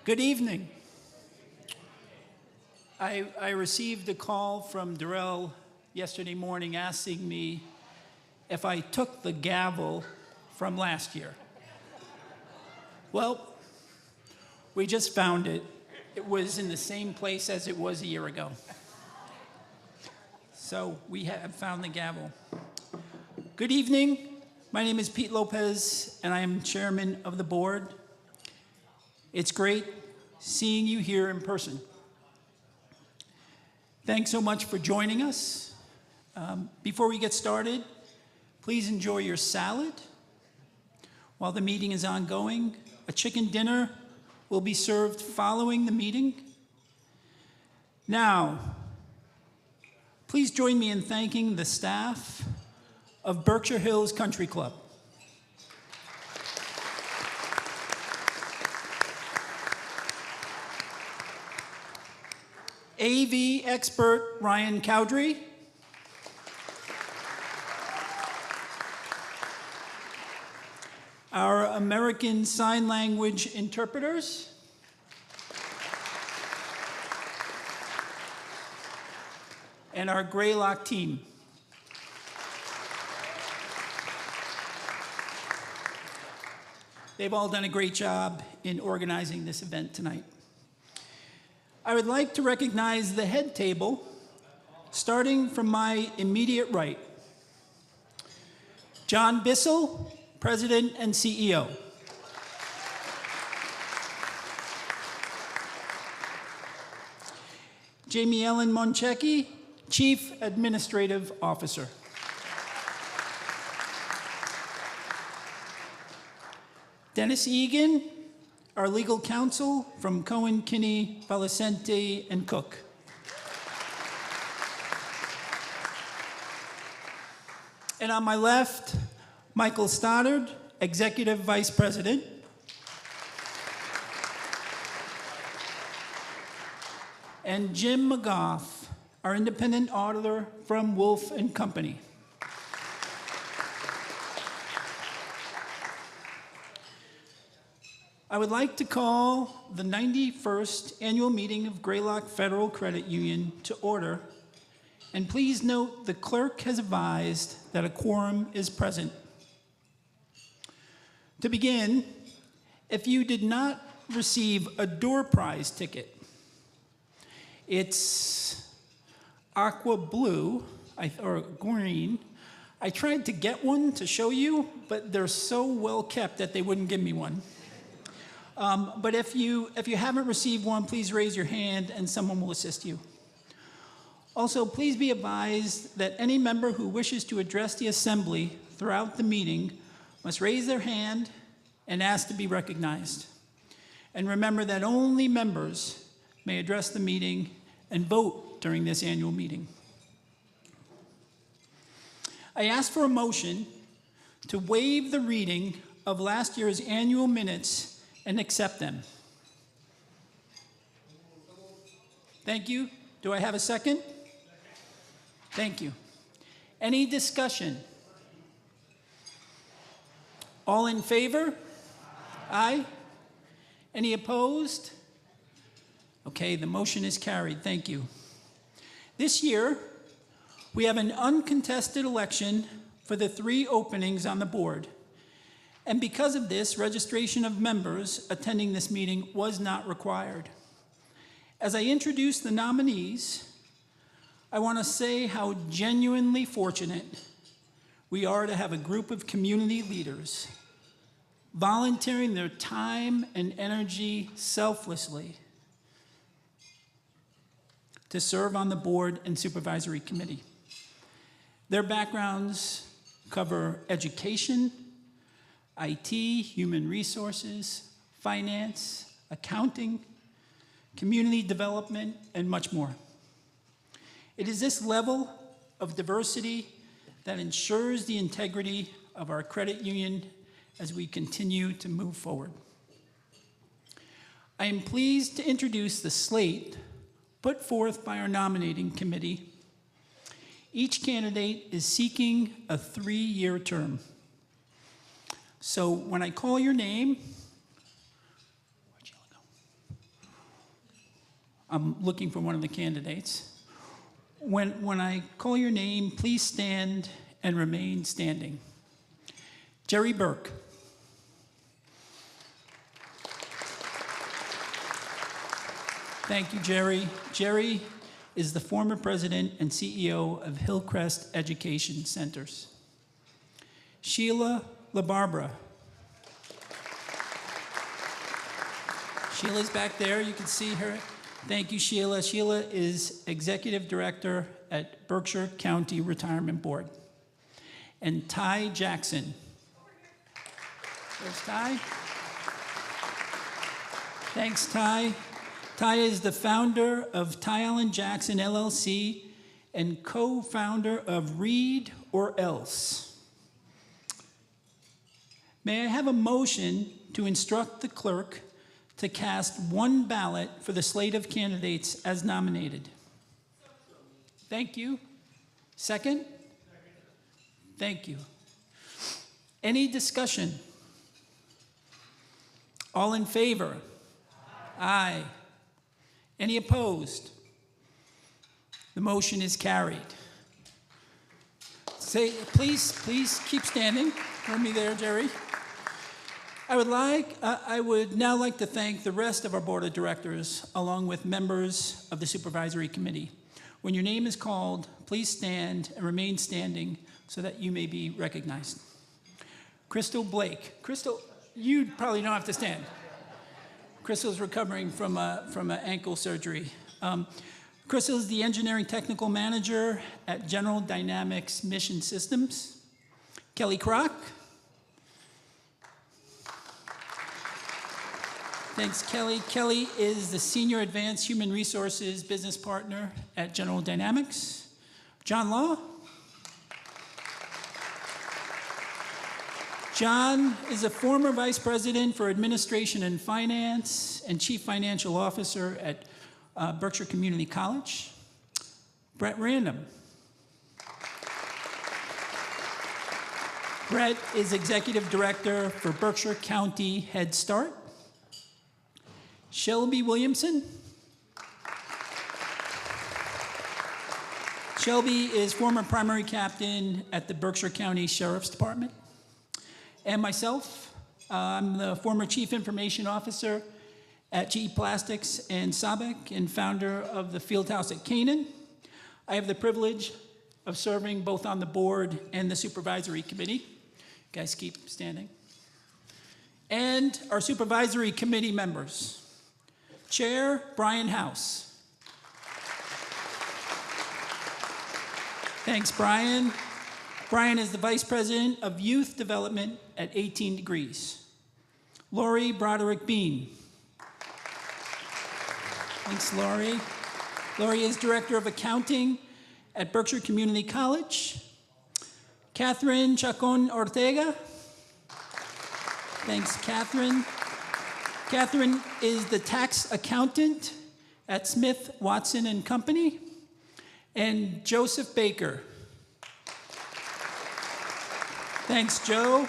Good evening. I received a call from Darrell yesterday morning asking me if I took the gavel from last year. Well, we just found it. It was in the same place as it was a year ago. So we have found the gavel. Good evening. My name is Pete Lopez, and I am chairman of the board. It's great seeing you here in person. Thanks so much for joining us. Before we get started, please enjoy your salad. While the meeting is ongoing, a chicken dinner will be served following the meeting. Now, please join me in thanking the staff of Berkshire Hills Country Club. AV expert Ryan Cowdrey, our American Sign Language interpreters, and our Greylock team. They've all done a great job in organizing this event tonight. I would like to recognize the head table, starting from my immediate right. John Bissell, President and CEO. Jamie Ellen Monchecki, Chief Administrative Officer. Dennis Egan, our legal counsel from Cohen, Kinney, Valicente, and Cook. And on my left, Michael Stoddard, Executive Vice President. And Jim McGough, our independent auditor from Wolf & Company. I would like to call the 91st annual meeting of Greylock Federal Credit Union to order. And please note the clerk has advised that a quorum is present. To begin, if you did not receive a door prize ticket, it's aqua blue or green. I tried to get one to show you, but they're so well kept that they wouldn't give me one. But if you haven't received one, please raise your hand and someone will assist you. Also, please be advised that any member who wishes to address the assembly throughout the meeting must raise their hand and ask to be recognized. And remember that only members may address the meeting and vote during this annual meeting. I ask for a motion to waive the reading of last year's annual minutes and accept them. Thank you. Do I have a second? Thank you. Any discussion? All in favor? Aye. Any opposed? Okay, the motion is carried. Thank you. This year, we have an uncontested election for the 3 openings on the board. And because of this, registration of members attending this meeting was not required. As I introduce the nominees, I want to say how genuinely fortunate we are to have a group of community leaders volunteering their time and energy selflessly to serve on the board and supervisory committee. Their backgrounds cover education, IT, human resources, finance, accounting, community development, and much more. It is this level of diversity that ensures the integrity of our credit union as we continue to move forward. I am pleased to introduce the slate put forth by our nominating committee. Each candidate is seeking a 3-year term. So when I call your name, where'd you go? I'm looking for one of the candidates. When I call your name, please stand and remain standing. Jerry Burke. Thank you, Jerry. Jerry is the former president and CEO of Hillcrest Education Centers. Sheila LaBarbera. Sheila's back there, you can see her. Thank you, Sheila. Sheila is Executive Director at Berkshire County Retirement Board. And Ty Jackson. There's Ty. Thanks, Ty. Ty is the founder of Ty Allen Jackson, LLC, and co-founder of Read or Else. May I have a motion to instruct the clerk to cast one ballot for the slate of candidates as nominated? Thank you. Second? Thank you. Any discussion? All in favor? Aye. Any opposed? The motion is carried. Please keep standing for me there, Jerry. I would now like to thank the rest of our board of directors, along with members of the supervisory committee. When your name is called, please stand and remain standing so that you may be recognized. Crystal Blake. Crystal, you probably don't have to stand. Crystal's recovering from an ankle surgery. Crystal is the engineering technical manager at General Dynamics Mission Systems. Kelly Kroc. Thanks, Kelly. Kelly is the Senior Advanced Human Resources Business Partner at General Dynamics. John Law. John is a former Vice President for Administration and Finance and Chief Financial Officer at Berkshire Community College. Brett Random. Brett is Executive Director for Berkshire County Head Start. Shelby Williamson. Shelby is former primary captain at the Berkshire County Sheriff's Department. And myself, I'm the former Chief Information Officer at GE Plastics and Sabec and founder of the Fieldhouse at Canaan. I have the privilege of serving both on the board and the supervisory committee. You guys keep standing. And our supervisory committee members. Chair, Brian House. Thanks, Brian. Brian is the Vice President of Youth Development at 18 Degrees. Lori Broderick Bean. Thanks, Lori. Lori is Director of Accounting at Berkshire Community College. Catherine Chacon Ortega. Thanks, Catherine. Catherine is the tax accountant at Smith, Watson and Company. And Joseph Baker. Thanks, Joe.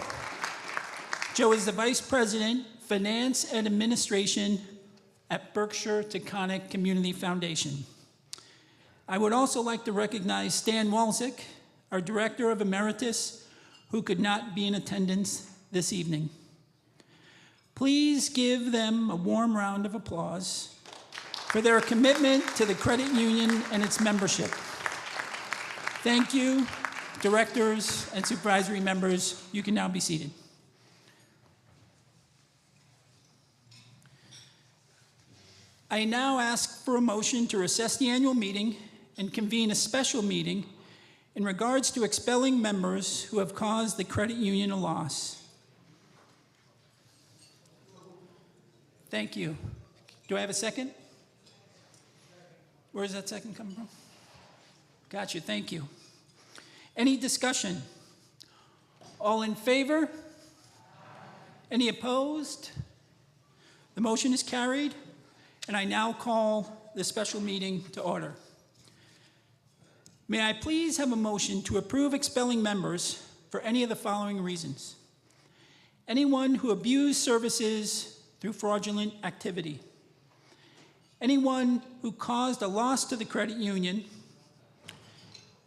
Joe is the Vice President, Finance and Administration at Berkshire Taconic Community Foundation. I would also like to recognize Stan Walczyk, our Director of Emeritus, who could not be in attendance this evening. Please give them a warm round of applause for their commitment to the credit union and its membership. Thank you, directors and supervisory members. You can now be seated. I now ask for a motion to recess the annual meeting and convene a special meeting in regards to expelling members who have caused the credit union a loss. Thank you. Do I have a second? Where is that second coming from? Gotcha, thank you. Any discussion? All in favor? Any opposed? The motion is carried, and I now call the special meeting to order. May I please have a motion to approve expelling members for any of the following reasons? Anyone who abused services through fraudulent activity. anyone who caused a loss to the credit union,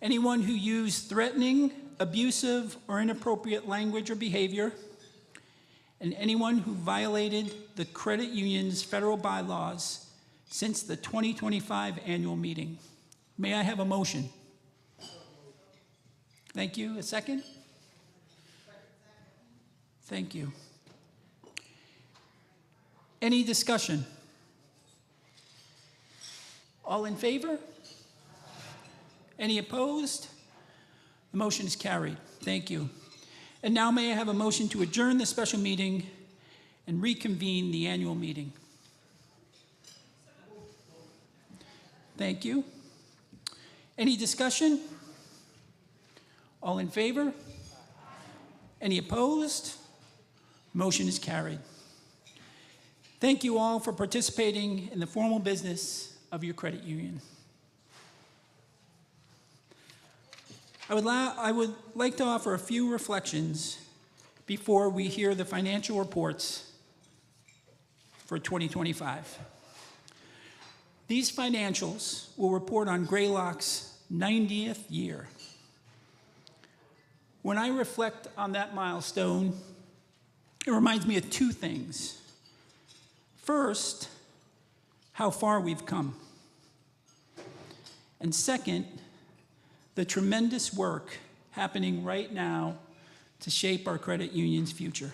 anyone who used threatening, abusive, or inappropriate language or behavior, and anyone who violated the credit union's federal bylaws since the 2025 annual meeting. May I have a motion? Thank you. A second? Thank you. Any discussion? All in favor? Any opposed? The motion is carried. Thank you. And now may I have a motion to adjourn the special meeting and reconvene the annual meeting? Thank you. Any discussion? All in favor? Any opposed? Motion is carried. Thank you all for participating in the formal business of your credit union. I would like to offer a few reflections before we hear the financial reports for 2025. These financials will report on Greylock's 90th year. When I reflect on that milestone, it reminds me of two things. First, how far we've come. And second, the tremendous work happening right now to shape our credit union's future.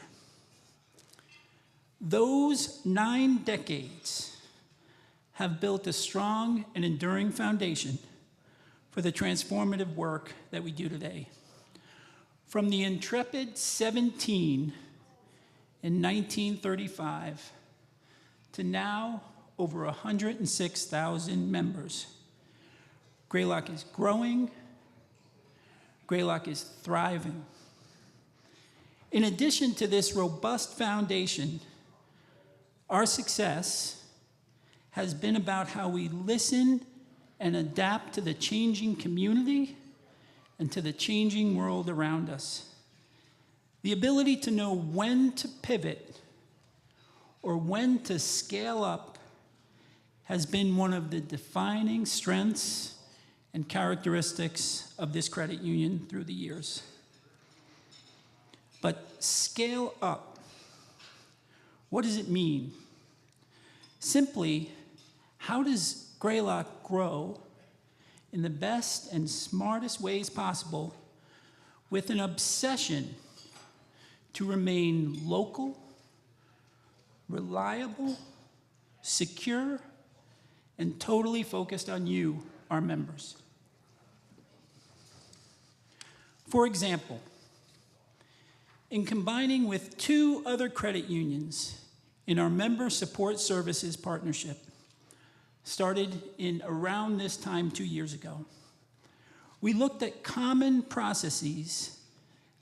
Those 9 decades have built a strong and enduring foundation for the transformative work that we do today. From the intrepid 17 in 1935 to now over 106,000 members, Greylock is growing, Greylock is thriving. In addition to this robust foundation, our success has been about how we listen and adapt to the changing community and to the changing world around us. The ability to know when to pivot or when to scale up has been one of the defining strengths and characteristics of this credit union through the years. But scale up, what does it mean? Simply, how does Greylock grow in the best and smartest ways possible with an obsession to remain local, reliable, secure, and totally focused on you, our members? For example, in combining with 2 other credit unions in our Member Support Services partnership, started in around this time 2 years ago, we looked at common processes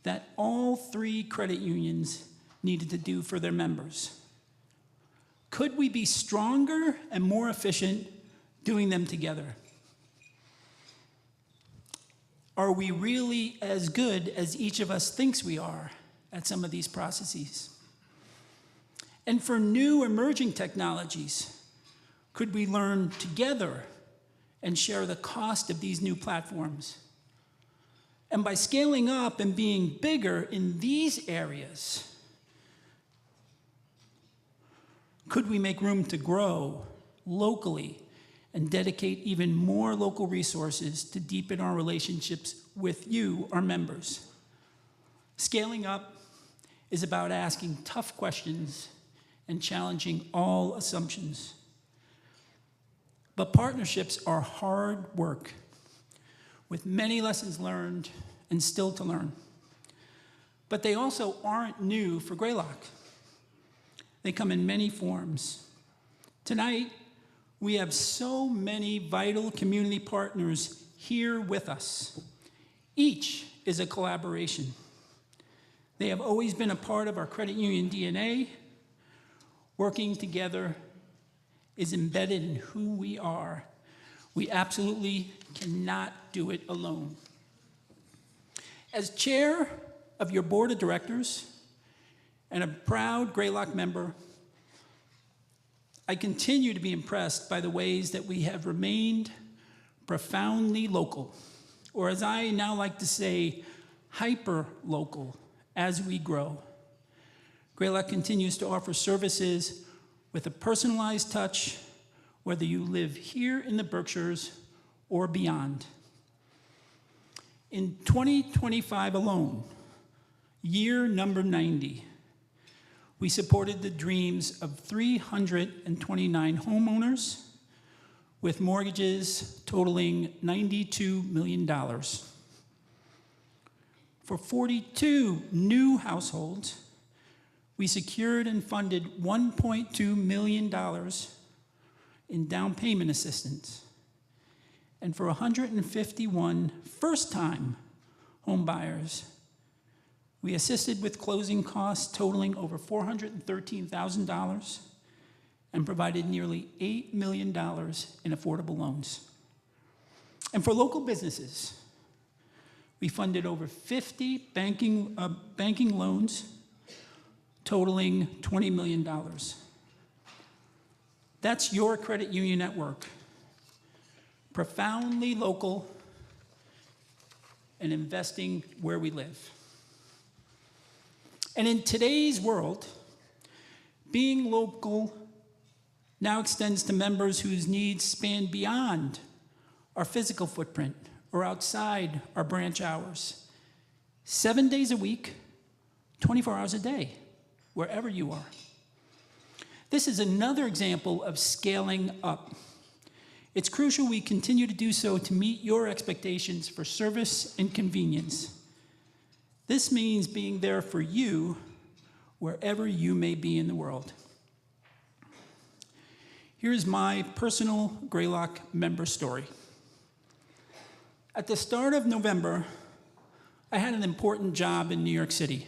that all 3 credit unions needed to do for their members. Could we be stronger and more efficient doing them together? Are we really as good as each of us thinks we are at some of these processes? And for new emerging technologies, could we learn together and share the cost of these new platforms? And by scaling up and being bigger in these areas, could we make room to grow locally and dedicate even more local resources to deepen our relationships with you, our members? Scaling up is about asking tough questions and challenging all assumptions. But partnerships are hard work, with many lessons learned and still to learn. But they also aren't new for Greylock. They come in many forms. Tonight, we have so many vital community partners here with us. Each is a collaboration. They have always been a part of our credit union DNA. Working together is embedded in who we are. We absolutely cannot do it alone. As chair of your board of directors and a proud Greylock member, I continue to be impressed by the ways that we have remained profoundly local, or as I now like to say, hyper-local as we grow. Greylock continues to offer services with a personalized touch, whether you live here in the Berkshires or beyond. In 2025 alone, year number 90, we supported the dreams of 329 homeowners with mortgages totaling $92 million. For 42 new households, we secured and funded $1.2 million in down payment assistance. And for 151 first-time home buyers, we assisted with closing costs totaling over $413,000 and provided nearly $8 million in affordable loans. And for local businesses, we funded over 50 banking loans totaling $20 million. That's your credit union network. Profoundly local and investing where we live. And in today's world, being local now extends to members whose needs span beyond our physical footprint or outside our branch hours. 7 days a week, 24 hours a day, wherever you are. This is another example of scaling up. It's crucial we continue to do so to meet your expectations for service and convenience. This means being there for you wherever you may be in the world. Here's my personal Greylock member story. At the start of November, I had an important job in New York City.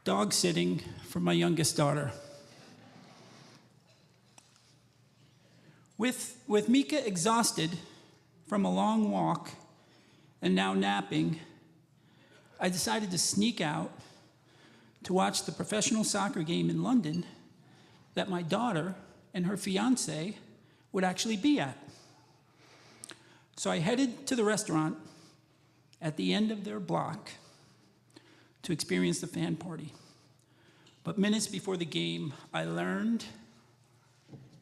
Dog sitting for my youngest daughter. With Mika exhausted from a long walk and now napping, I decided to sneak out to watch the professional soccer game in London that my daughter and her fiance would actually be at. So I headed to the restaurant at the end of their block to experience the fan party. But minutes before the game, I learned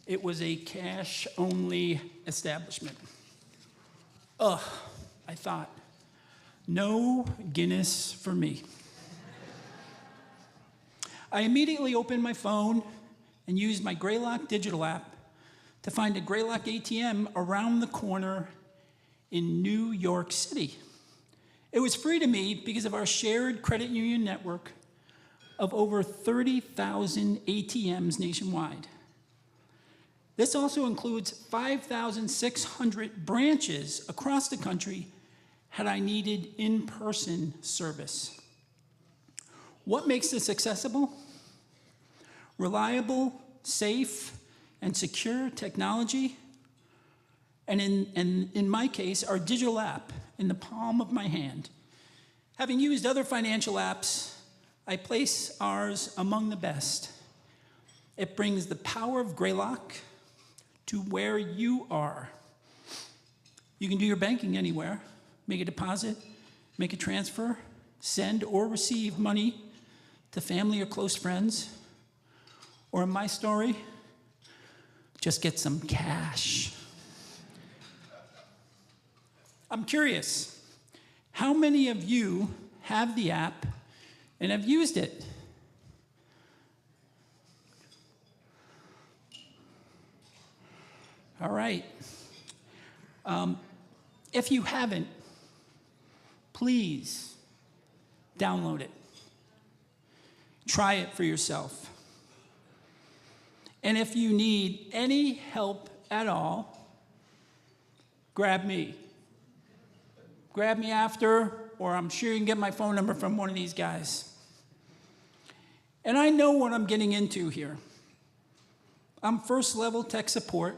it was a cash-only establishment. Ugh, I thought, no Guinness for me. I immediately opened my phone and used my Greylock digital app to find a Greylock ATM around the corner in New York City. It was free to me because of our shared credit union network of over 30,000 ATMs nationwide. This also includes 5,600 branches across the country had I needed in-person service. What makes this accessible? Reliable, safe, and secure technology, and in my case, our digital app in the palm of my hand. Having used other financial apps, I place ours among the best. It brings the power of Greylock to where you are. You can do your banking anywhere, make a deposit, make a transfer, send or receive money to family or close friends, or in my story, just get some cash. I'm curious, how many of you have the app and have used it? All right. If you haven't, please download it. Try it for yourself. And if you need any help at all, grab me. Grab me after, or I'm sure you can get my phone number from one of these guys. And I know what I'm getting into here. I'm first-level tech support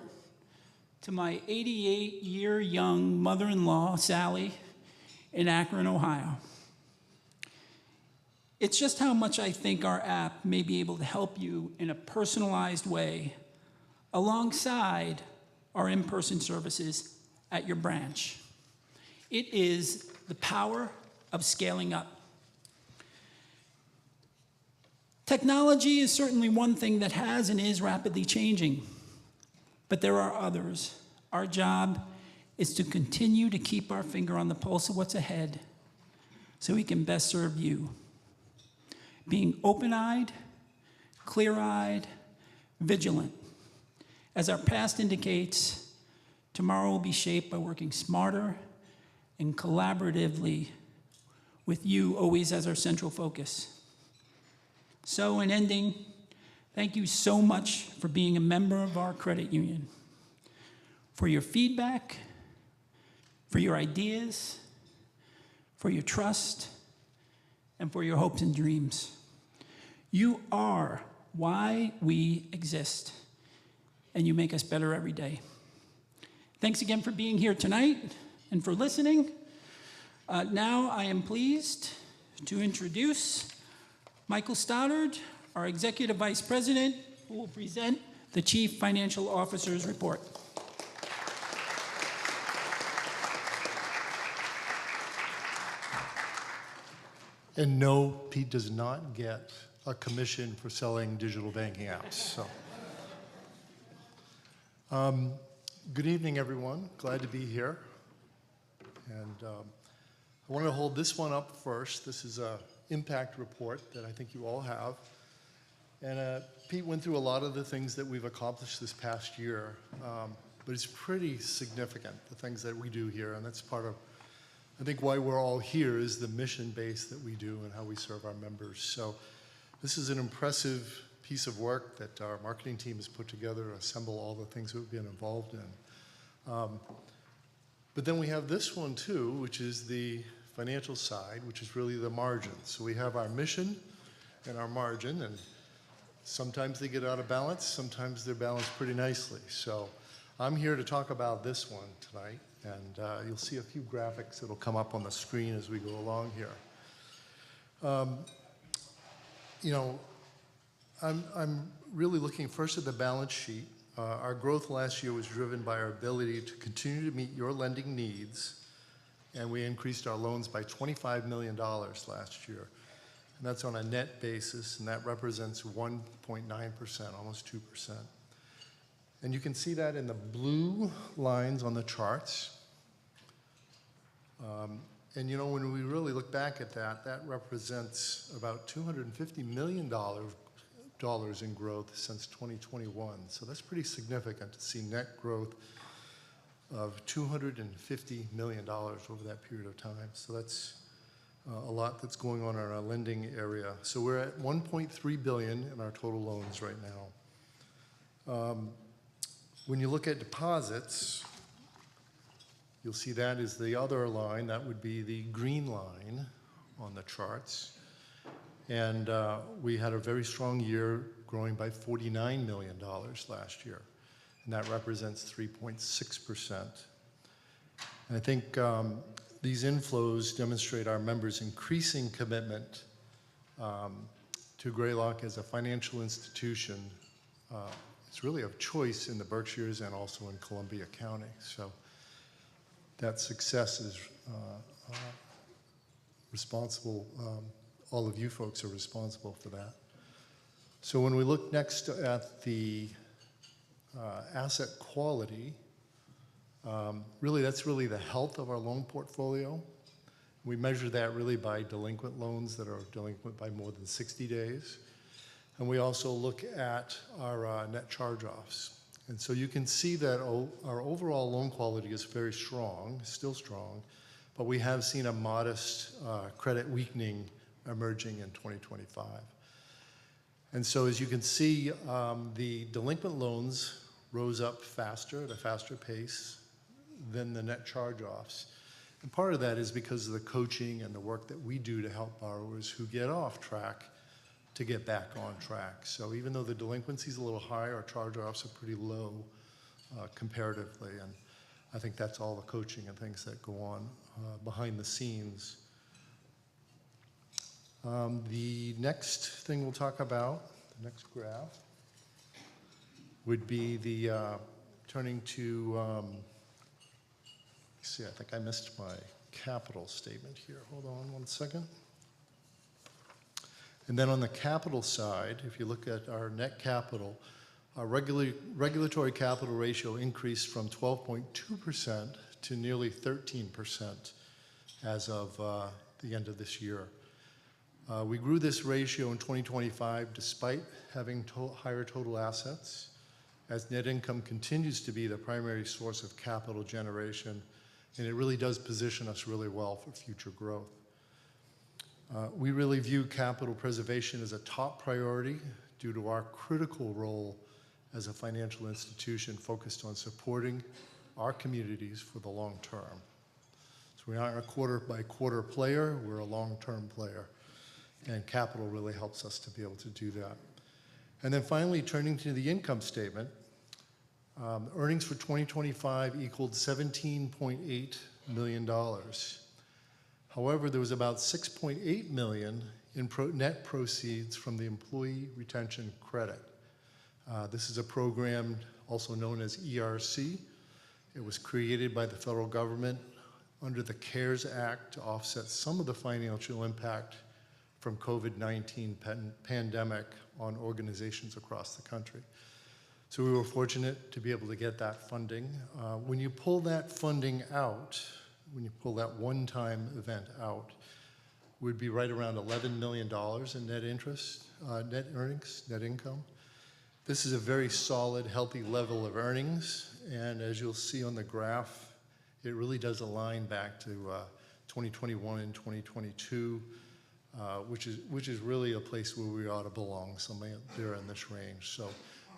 to my 88-year-young mother-in-law, Sally, in Akron, Ohio. It's just how much I think our app may be able to help you in a personalized way alongside our in-person services at your branch. It is the power of scaling up. Technology is certainly one thing that has and is rapidly changing, but there are others. Our job is to continue to keep our finger on the pulse of what's ahead so we can best serve you. Being open-eyed, clear-eyed, vigilant. As our past indicates, tomorrow will be shaped by working smarter and collaboratively with you always as our central focus. So in ending, thank you so much for being a member of our credit union, for your feedback, for your ideas, for your trust, and for your hopes and dreams. You are why we exist, and you make us better every day. Thanks again for being here tonight and for listening. Now I am pleased to introduce Michael Stoddard, our Executive Vice President, who will present the Chief Financial Officer's report. And no, Pete does not get a commission for selling digital banking apps. So, good evening, everyone. Glad to be here. And I want to hold this one up first. This is an impact report that I think you all have. And Pete went through a lot of the things that we've accomplished this past year, but it's pretty significant, the things that we do here, and that's part of, I think, why we're all here is the mission base that we do and how we serve our members. So this is an impressive piece of work that our marketing team has put together to assemble all the things that we've been involved in. But then we have this one too, which is the financial side, which is really the margin. So we have our mission and our margin, and sometimes they get out of balance, sometimes they're balanced pretty nicely. So I'm here to talk about this one tonight, and you'll see a few graphics that'll come up on the screen as we go along here. You know, I'm really looking first at the balance sheet. Our growth last year was driven by our ability to continue to meet your lending needs, and we increased our loans by $25 million last year. And that's on a net basis, and that represents 1.9%, almost 2%. And you can see that in the blue lines on the charts. And you know, when we really look back at that, that represents about $250 million in growth since 2021. So that's pretty significant to see net growth of $250 million over that period of time. So that's a lot that's going on in our lending area. So we're at $1.3 billion in our total loans right now. When you look at deposits, you'll see that is the other line. That would be the green line on the charts. And we had a very strong year, growing by $49 million last year. And that represents 3.6%. And I think these inflows demonstrate our members' increasing commitment to Greylock as a financial institution. It's really of choice in the Berkshires and also in Columbia County. So that success is responsible. All of you folks are responsible for that. So when we look next at the asset quality, really that's really the health of our loan portfolio. We measure that really by delinquent loans that are delinquent by more than 60 days. And we also look at our net charge-offs. And so you can see that our overall loan quality is very strong, still strong, but we have seen a modest credit weakening emerging in 2025. And so as you can see, the delinquent loans rose up faster, at a faster pace than the net charge-offs. And part of that is because of the coaching and the work that we do to help borrowers who get off track to get back on track. So even though the delinquency is a little high, our charge-offs are pretty low comparatively. And I think that's all the coaching and things that go on behind the scenes. The next thing we'll talk about, the next graph, would be the turning to, let's see, I think I missed my capital statement here. Hold on one second. And then on the capital side, if you look at our net capital, our regulatory capital ratio increased from 12.2% to nearly 13% as of the end of this year. We grew this ratio in 2025 despite having higher total assets, as net income continues to be the primary source of capital generation, and it really does position us really well for future growth. We really view capital preservation as a top priority due to our critical role as a financial institution focused on supporting our communities for the long term. So we aren't a quarter-by-quarter player, we're a long-term player, and capital really helps us to be able to do that. And then finally, turning to the income statement, earnings for 2025 equaled $17.8 million. However, there was about $6.8 million in net proceeds from the Employee Retention Credit. This is a program also known as ERC. It was created by the federal government under the CARES Act to offset some of the financial impact from COVID-19 pandemic on organizations across the country. So we were fortunate to be able to get that funding. When you pull that funding out, when you pull that one-time event out, would be right around $11 million in net earnings, net income. This is a very solid, healthy level of earnings, and as you'll see on the graph, it really does align back to 2021 and 2022, which is really a place where we ought to belong, somewhere there in this range. So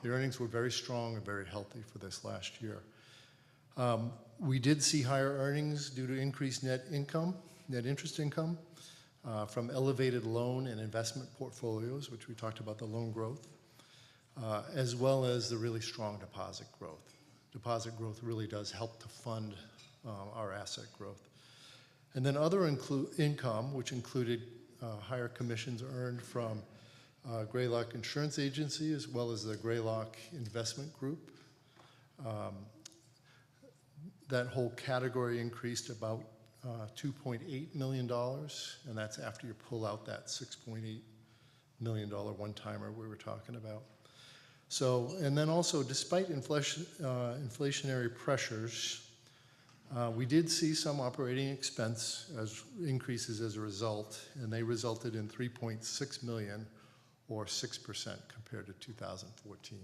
the earnings were very strong and very healthy for this last year. We did see higher earnings due to increased net interest income from elevated loan and investment portfolios, which we talked about the loan growth, as well as the really strong deposit growth. Deposit growth really does help to fund our asset growth. And then other income, which included higher commissions earned from Greylock Insurance Agency, as well as the Greylock Investment Group. That whole category increased about $2.8 million, and that's after you pull out that $6.8 million one-timer we were talking about. So, and then also, despite inflationary pressures, we did see some operating expense increases as a result, and they resulted in $3.6 million, or 6% compared to 2014.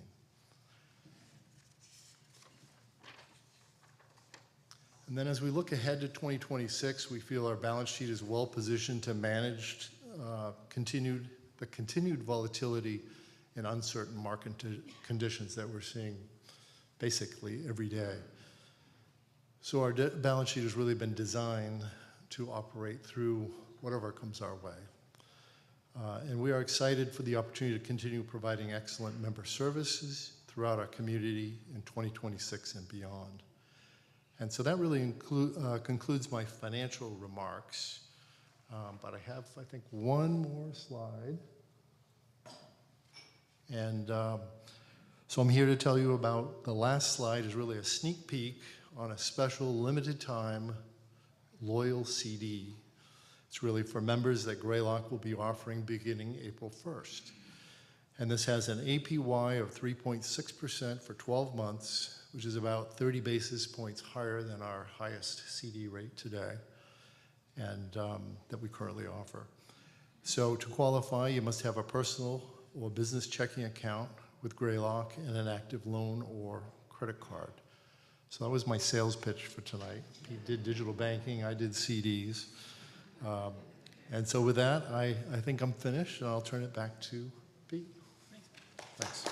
And then as we look ahead to 2026, we feel our balance sheet is well positioned to manage the continued volatility and uncertain market conditions that we're seeing basically every day. So our balance sheet has really been designed to operate through whatever comes our way. And we are excited for the opportunity to continue providing excellent member services throughout our community in 2026 and beyond. And so that really concludes my financial remarks. But I have, I think, one more slide. And so I'm here to tell you about the last slide is really a sneak peek on a special limited time loyal CD. It's really for members that Greylock will be offering beginning April 1st. And this has an APY of 3.6% for 12 months, which is about 30 basis points higher than our highest CD rate today, and that we currently offer. So to qualify, you must have a personal or business checking account with Greylock and an active loan or credit card. So that was my sales pitch for tonight. He did digital banking, I did CDs. And so with that, I think I'm finished, and I'll turn it back to Pete. Thanks.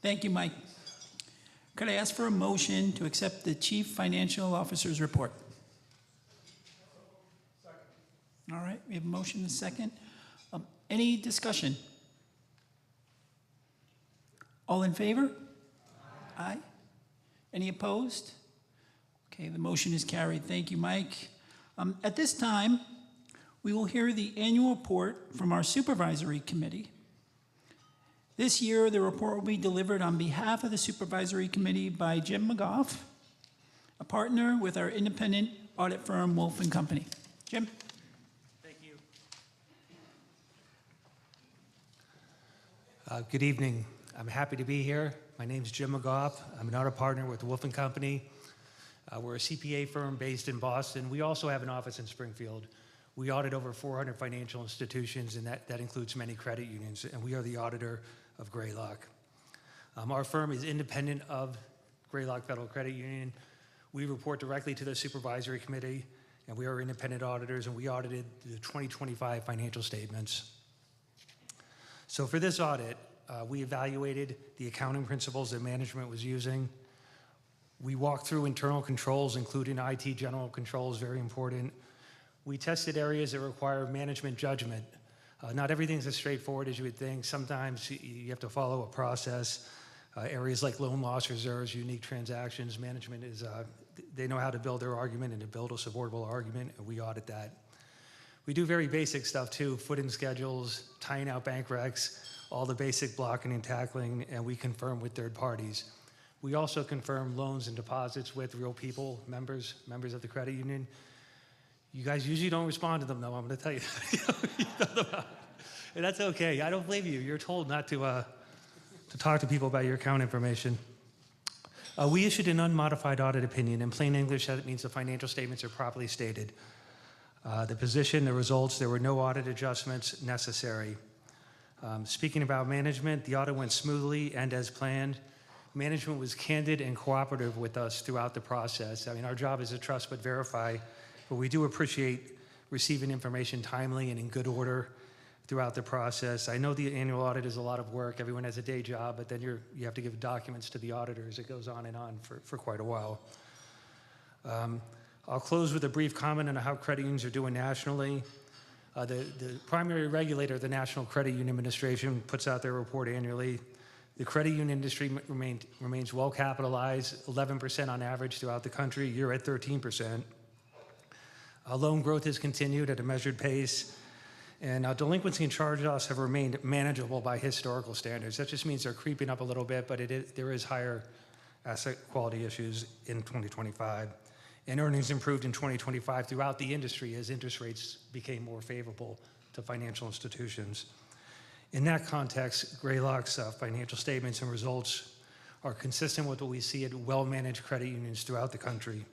Thank you, Mike. Could I ask for a motion to accept the Chief Financial Officer's report? Second. All right, we have a motion and a second. Any discussion? All in favor? Aye. Any opposed? Okay, the motion is carried. Thank you, Mike. At this time, we will hear the annual report from our supervisory committee. This year, the report will be delivered on behalf of the supervisory committee by Jim McGough, a partner with our independent audit firm, Wolf & Company. Jim? Thank you. Good evening. I'm happy to be here. My name's Jim McGough. I'm an audit partner with Wolf & Company. We're a CPA firm based in Boston. We also have an office in Springfield. We audit over 400 financial institutions, and that includes many credit unions, and we are the auditor of Greylock. Our firm is independent of Greylock Federal Credit Union. We report directly to the supervisory committee, and we are independent auditors, and we audited the 2025 financial statements. So for this audit, we evaluated the accounting principles that management was using. We walked through internal controls, including IT general controls, very important. We tested areas that require management judgment. Not everything's as straightforward as you would think. Sometimes you have to follow a process. Areas like loan loss reserves, unique transactions, management is, they know how to build their argument and to build a supportable argument, and we audit that. We do very basic stuff too, footing schedules, tying out bank recs, all the basic blocking and tackling, and we confirm with third parties. We also confirm loans and deposits with real people, members of the credit union. You guys usually don't respond to them, though. I'm going to tell you. And that's okay. I don't blame you. You're told not to talk to people about your account information. We issued an unmodified audit opinion. In plain English, that means the financial statements are properly stated. The position, the results, there were no audit adjustments necessary. Speaking about management, the audit went smoothly and as planned. Management was candid and cooperative with us throughout the process. I mean, our job is to trust but verify, but we do appreciate receiving information timely and in good order throughout the process. I know the annual audit is a lot of work. Everyone has a day job, but then you have to give documents to the auditors. It goes on and on for quite a while. I'll close with a brief comment on how credit unions are doing nationally. The primary regulator, the National Credit Union Administration, puts out their report annually. The credit union industry remains well capitalized, 11% on average throughout the country. You're at 13%. Loan growth has continued at a measured pace, and delinquency and charge-offs have remained manageable by historical standards. That just means they're creeping up a little bit, but there is higher asset quality issues in 2025. And earnings improved in 2025 throughout the industry as interest rates became more favorable to financial institutions. In that context, Greylock's financial statements and results are consistent with what we see at well-managed credit unions throughout the country.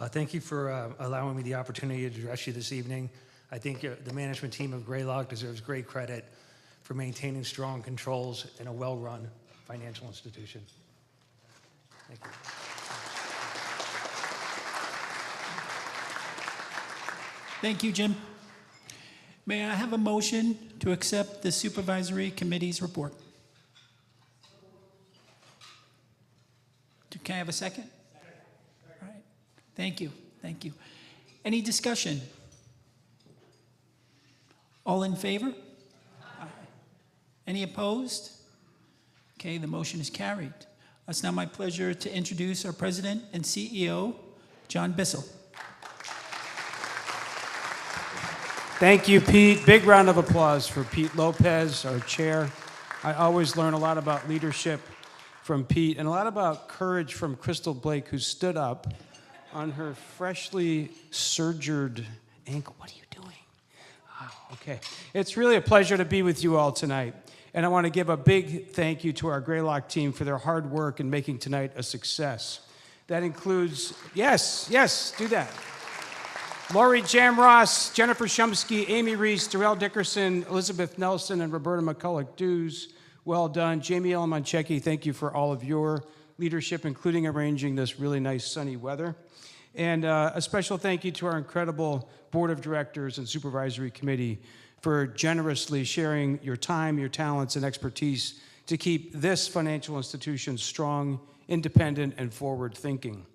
Thank you for allowing me the opportunity to address you this evening. I think the management team of Greylock deserves great credit for maintaining strong controls in a well-run financial institution. Thank you. Thank you, Jim. May I have a motion to accept the supervisory committee's report? Can I have a second? All right. Thank you. Thank you. Any discussion? All in favor? Aye. Any opposed? Okay, the motion is carried. It's now my pleasure to introduce our president and CEO, John Bissell. Thank you, Pete. Big round of applause for Pete Lopez, our chair. I always learn a lot about leadership from Pete and a lot about courage from Crystal Blake, who stood up on her freshly surgered ankle. What are you doing? Oh, okay. It's really a pleasure to be with you all tonight. And I want to give a big thank you to our Greylock team for their hard work in making tonight a success. That includes, yes, do that. Lori Jamross, Jennifer Shumsky, Amy Reese, Darrell Dickerson, Elizabeth Nelson, and Roberta McCulloch-Dews. Well done. Jamie Elamancheki, thank you for all of your leadership, including arranging this really nice sunny weather. And a special thank you to our incredible board of directors and supervisory committee for generously sharing your time, your talents, and expertise to keep this financial institution strong, independent, and forward-thinking.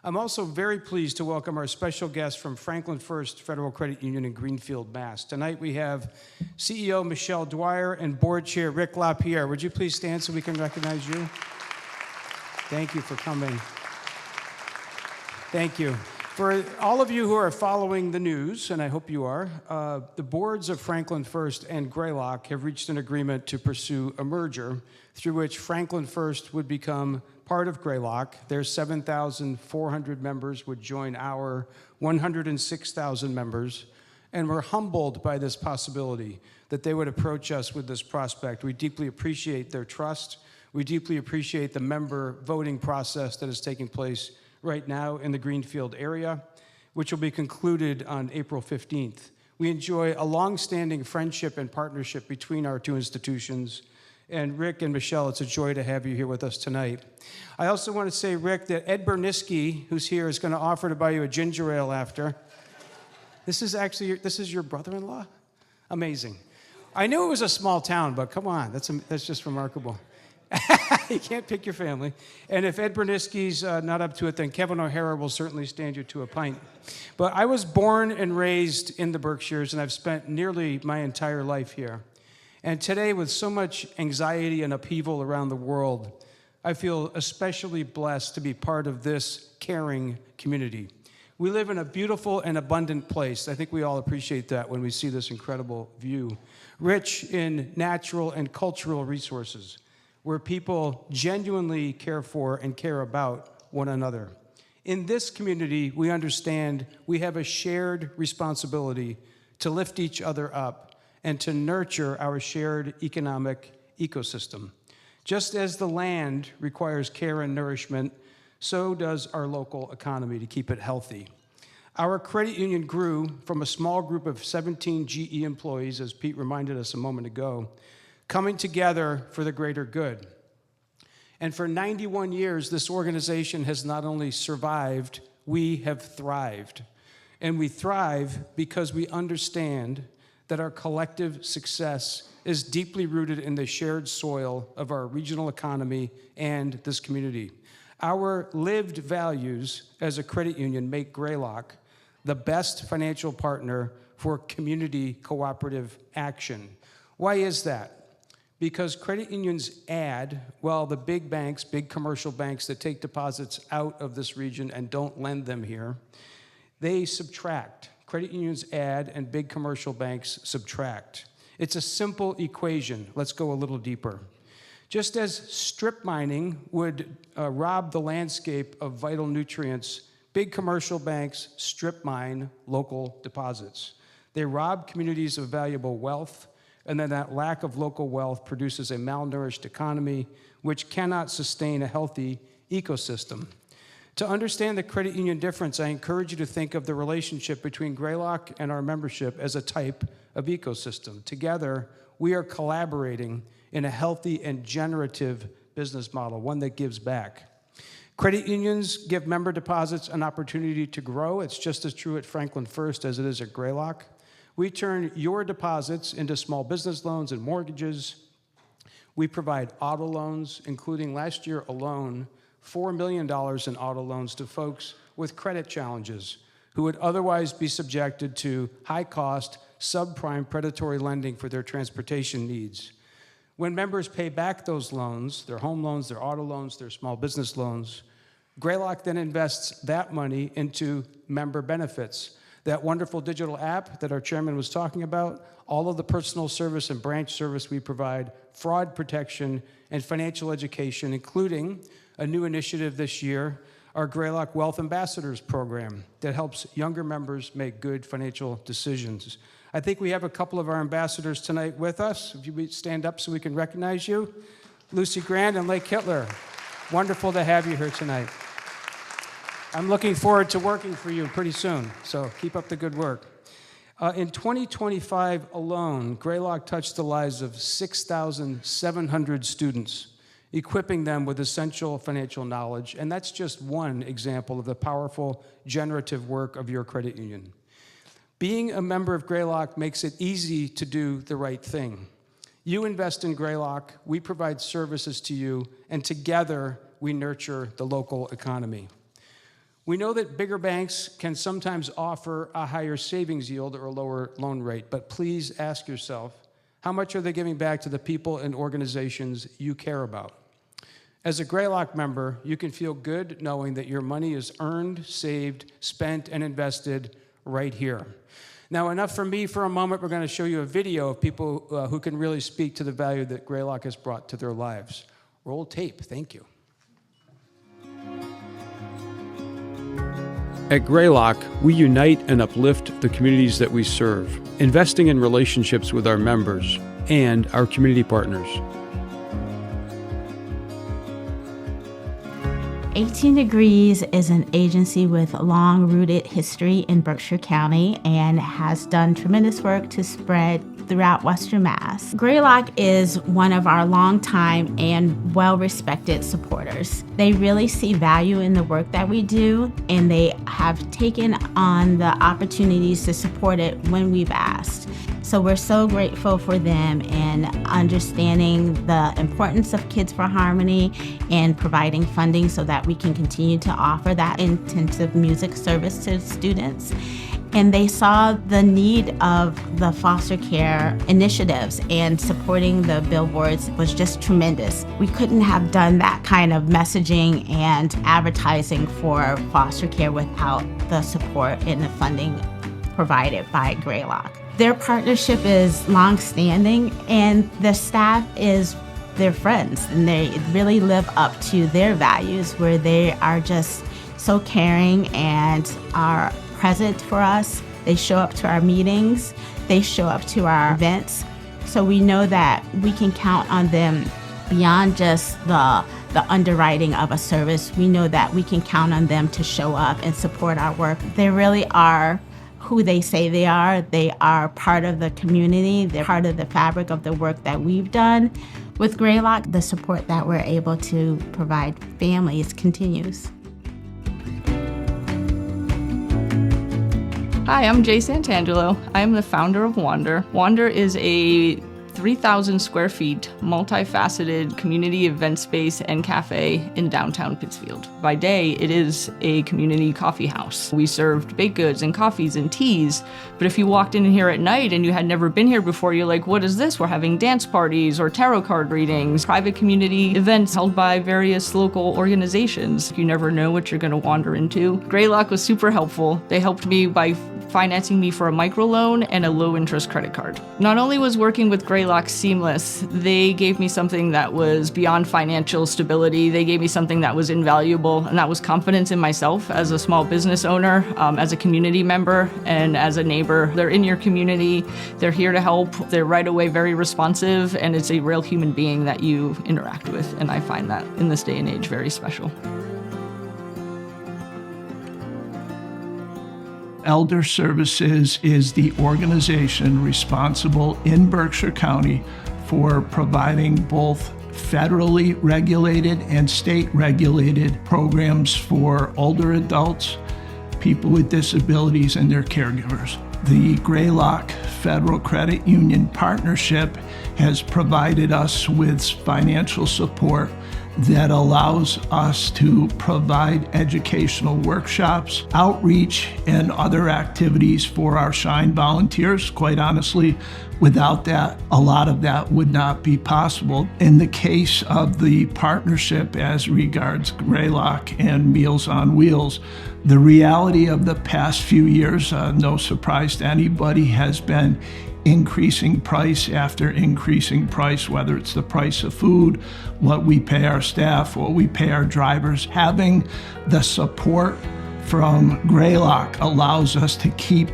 I'm also very pleased to welcome our special guest from Franklin First Federal Credit Union in Greenfield, Mass. Tonight we have CEO Michelle Dwyer and Board Chair Rick LaPierre. Would you please stand so we can recognize you? Thank you for coming. Thank you. For all of you who are following the news, and I hope you are, the boards of Franklin First and Greylock have reached an agreement to pursue a merger through which Franklin First would become part of Greylock. Their 7,400 members would join our 106,000 members, and we're humbled by this possibility that they would approach us with this prospect. We deeply appreciate their trust. We deeply appreciate the member voting process that is taking place right now in the Greenfield area, which will be concluded on April 15th. We enjoy a long-standing friendship and partnership between our two institutions. And Rick and Michelle, it's a joy to have you here with us tonight. I also want to say, Rick, that Ed Berniski, who's here, is going to offer to buy you a ginger ale after. This is your brother-in-law? Amazing. I knew it was a small town, but come on, that's just remarkable. You can't pick your family. And if Ed Berniski's not up to it, then Kevin O'Hara will certainly stand you to a pint. But I was born and raised in the Berkshires, and I've spent nearly my entire life here. And today, with so much anxiety and upheaval around the world, I feel especially blessed to be part of this caring community. We live in a beautiful and abundant place. I think we all appreciate that when we see this incredible view. Rich in natural and cultural resources, where people genuinely care for and care about one another. In this community, we understand we have a shared responsibility to lift each other up and to nurture our shared economic ecosystem. Just as the land requires care and nourishment, so does our local economy to keep it healthy. Our credit union grew from a small group of 17 GE employees, as Pete reminded us a moment ago, coming together for the greater good. And for 91 years, this organization has not only survived, we have thrived. And we thrive because we understand that our collective success is deeply rooted in the shared soil of our regional economy and this community. Our lived values as a credit union make Greylock the best financial partner for community cooperative action. Why is that? Because credit unions add, while the big banks, big commercial banks that take deposits out of this region and don't lend them here, they subtract. Credit unions add and big commercial banks subtract. It's a simple equation. Let's go a little deeper. Just as strip mining would rob the landscape of vital nutrients, big commercial banks strip mine local deposits. They rob communities of valuable wealth, and then that lack of local wealth produces a malnourished economy which cannot sustain a healthy ecosystem. To understand the credit union difference, I encourage you to think of the relationship between Greylock and our membership as a type of ecosystem. Together, we are collaborating in a healthy and generative business model, one that gives back. Credit unions give member deposits an opportunity to grow. It's just as true at Franklin First as it is at Greylock. We turn your deposits into small business loans and mortgages. We provide auto loans, including last year alone, $4 million in auto loans to folks with credit challenges who would otherwise be subjected to high-cost, subprime predatory lending for their transportation needs. When members pay back those loans, their home loans, their auto loans, their small business loans, Greylock then invests that money into member benefits. That wonderful digital app that our chairman was talking about, all of the personal service and branch service we provide, fraud protection, and financial education, including a new initiative this year, our Greylock Wealth Ambassadors program that helps younger members make good financial decisions. I think we have a couple of our ambassadors tonight with us. If you would stand up so we can recognize you. Lucy Grand and Lake Hitler. Wonderful to have you here tonight. I'm looking forward to working for you pretty soon, so keep up the good work. In 2025 alone, Greylock touched the lives of 6,700 students, equipping them with essential financial knowledge, and that's just one example of the powerful generative work of your credit union. Being a member of Greylock makes it easy to do the right thing. You invest in Greylock, we provide services to you, and together we nurture the local economy. We know that bigger banks can sometimes offer a higher savings yield or a lower loan rate, but please ask yourself, how much are they giving back to the people and organizations you care about? As a Greylock member, you can feel good knowing that your money is earned, saved, spent, and invested right here. Now, enough from me for a moment. We're going to show you a video of people who can really speak to the value that Greylock has brought to their lives. Roll tape. Thank you. At Greylock, we unite and uplift the communities that we serve, investing in relationships with our members and our community partners. 18 Degrees is an agency with a long-rooted history in Berkshire County and has done tremendous work to spread throughout Western Mass. Greylock is one of our longtime and well-respected supporters. They really see value in the work that we do, and they have taken on the opportunities to support it when we've asked. So we're so grateful for them and understanding the importance of Kids for Harmony and providing funding so that we can continue to offer that intensive music service to students. And they saw the need of the foster care initiatives, and supporting the billboards was just tremendous. We couldn't have done that kind of messaging and advertising for foster care without the support and the funding provided by Greylock. Their partnership is long-standing, and the staff is their friends, and they really live up to their values, where they are just so caring and are present for us. They show up to our meetings, they show up to our events, so we know that we can count on them beyond just the underwriting of a service. We know that we can count on them to show up and support our work. They really are who they say they are. They are part of the community. They're part of the fabric of the work that we've done. With Greylock, the support that we're able to provide families continues. Hi, I'm Jay Santangelo. I am the founder of Wander. Wander is a 3,000 square feet, multifaceted community event space and cafe in downtown Pittsfield. By day, it is a community coffee house. We served baked goods and coffees and teas, but if you walked in here at night and you had never been here before, you're like, what is this? We're having dance parties or tarot card readings, private community events held by various local organizations. You never know what you're going to wander into. Greylock was super helpful. They helped me by financing me for a microloan and a low-interest credit card. Not only was working with Greylock seamless, they gave me something that was beyond financial stability. They gave me something that was invaluable, and that was confidence in myself as a small business owner, as a community member, and as a neighbor. They're in your community, they're here to help, they're right away very responsive, and it's a real human being that you interact with, and I find that in this day and age very special. Elder Services is the organization responsible in Berkshire County for providing both federally regulated and state regulated programs for older adults, people with disabilities, and their caregivers. The Greylock Federal Credit Union Partnership has provided us with financial support that allows us to provide educational workshops, outreach, and other activities for our Shine volunteers. Quite honestly, without that, a lot of that would not be possible. In the case of the partnership as regards Greylock and Meals on Wheels, the reality of the past few years, no surprise to anybody, has been increasing price after increasing price, whether it's the price of food, what we pay our staff, what we pay our drivers. Having the support from Greylock allows us to keep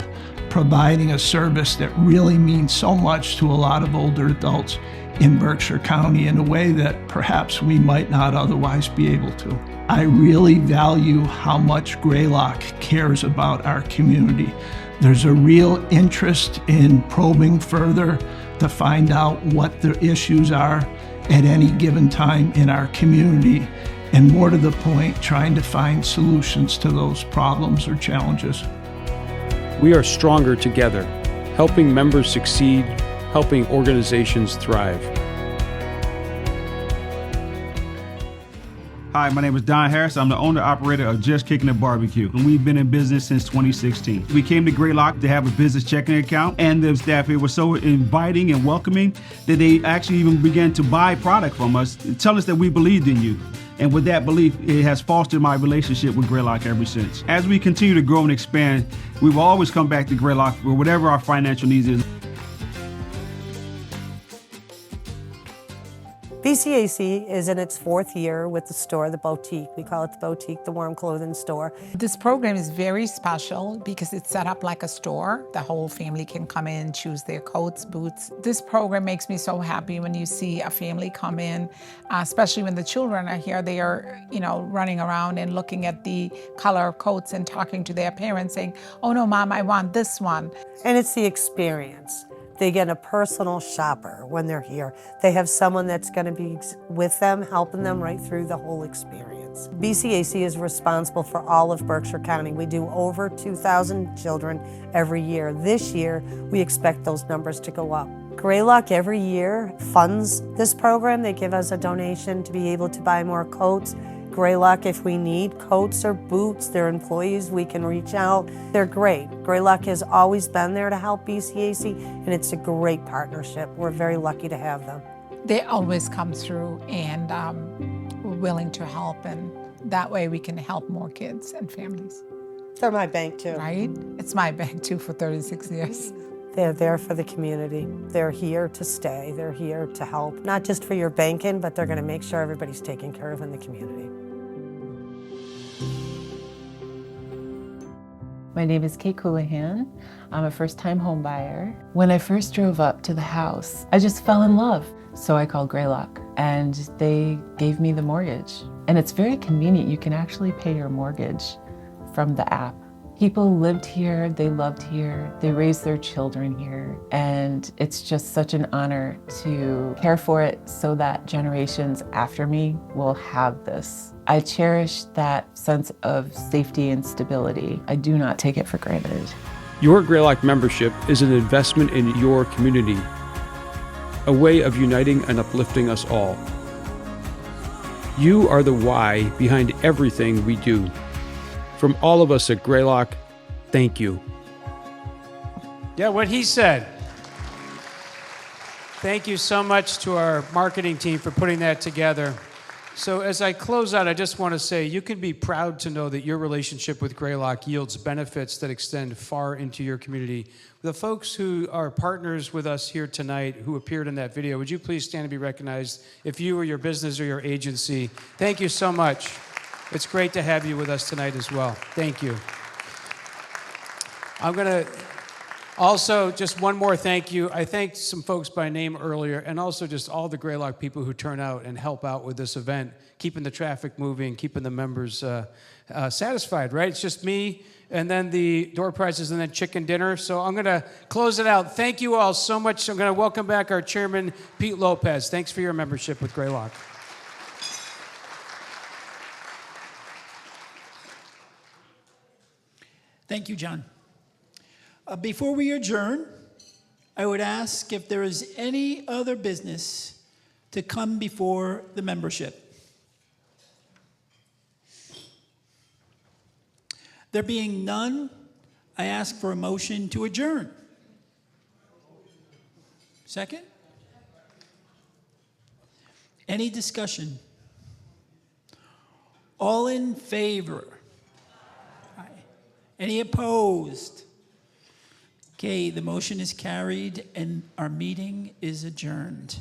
providing a service that really means so much to a lot of older adults in Berkshire County in a way that perhaps we might not otherwise be able to. I really value how much Greylock cares about our community. There's a real interest in probing further to find out what the issues are at any given time in our community, and more to the point, trying to find solutions to those problems or challenges. We are stronger together, helping members succeed, helping organizations thrive. Hi, my name is Don Harris. I'm the owner-operator of Just Kicking It Barbecue, and we've been in business since 2016. We came to Greylock to have a business checking account, and the staff here was so inviting and welcoming that they actually even began to buy product from us, tell us that we believed in you. And with that belief, it has fostered my relationship with Greylock ever since. As we continue to grow and expand, we will always come back to Greylock for whatever our financial needs is. BCAC is in its 4th year with the store, the boutique. We call it the boutique, the warm clothing store. This program is very special because it's set up like a store. The whole family can come in, choose their coats, boots. This program makes me so happy when you see a family come in, especially when the children are here. They are, running around and looking at the color of coats and talking to their parents saying, "Oh no, Mom, I want this one." And it's the experience. They get a personal shopper when they're here. They have someone that's going to be with them, helping them right through the whole experience. BCAC is responsible for all of Berkshire County. We do over 2,000 children every year. This year, we expect those numbers to go up. Greylock every year funds this program. They give us a donation to be able to buy more coats. Greylock, if we need coats or boots, their employees, we can reach out. They're great. Greylock has always been there to help BCAC, and it's a great partnership. We're very lucky to have them. They always come through and we're willing to help, and that way we can help more kids and families. They're my bank too. Right? It's my bank too for 36 years. They're there for the community. They're here to stay. They're here to help, not just for your banking, but they're going to make sure everybody's taken care of in the community. My name is Kate Coulihan. I'm a first-time home buyer. When I first drove up to the house, I just fell in love. So I called Greylock and they gave me the mortgage. And it's very convenient. You can actually pay your mortgage from the app. People lived here, they loved here, they raised their children here, and it's just such an honor to care for it so that generations after me will have this. I cherish that sense of safety and stability. I do not take it for granted. Your Greylock membership is an investment in your community, a way of uniting and uplifting us all. You are the why behind everything we do. From all of us at Greylock, thank you. Yeah, what he said. Thank you so much to our marketing team for putting that together. So as I close out, I just want to say you can be proud to know that your relationship with Greylock yields benefits that extend far into your community. The folks who are partners with us here tonight who appeared in that video, would you please stand and be recognized if you or your business or your agency? Thank you so much. It's great to have you with us tonight as well. Thank you. I'm going to also, just one more thank you. I thanked some folks by name earlier, and also just all the Greylock people who turn out and help out with this event, keeping the traffic moving, keeping the members satisfied, right? It's just me, and then the door prizes, and then chicken dinner. So I'm going to close it out. Thank you all so much. I'm going to welcome back our chairman, Pete Lopez. Thanks for your membership with Greylock. Thank you, John. Before we adjourn, I would ask if there is any other business to come before the membership. There being none, I ask for a motion to adjourn. Second? Any discussion? All in favor? Aye. Any opposed? Okay, the motion is carried and our meeting is adjourned.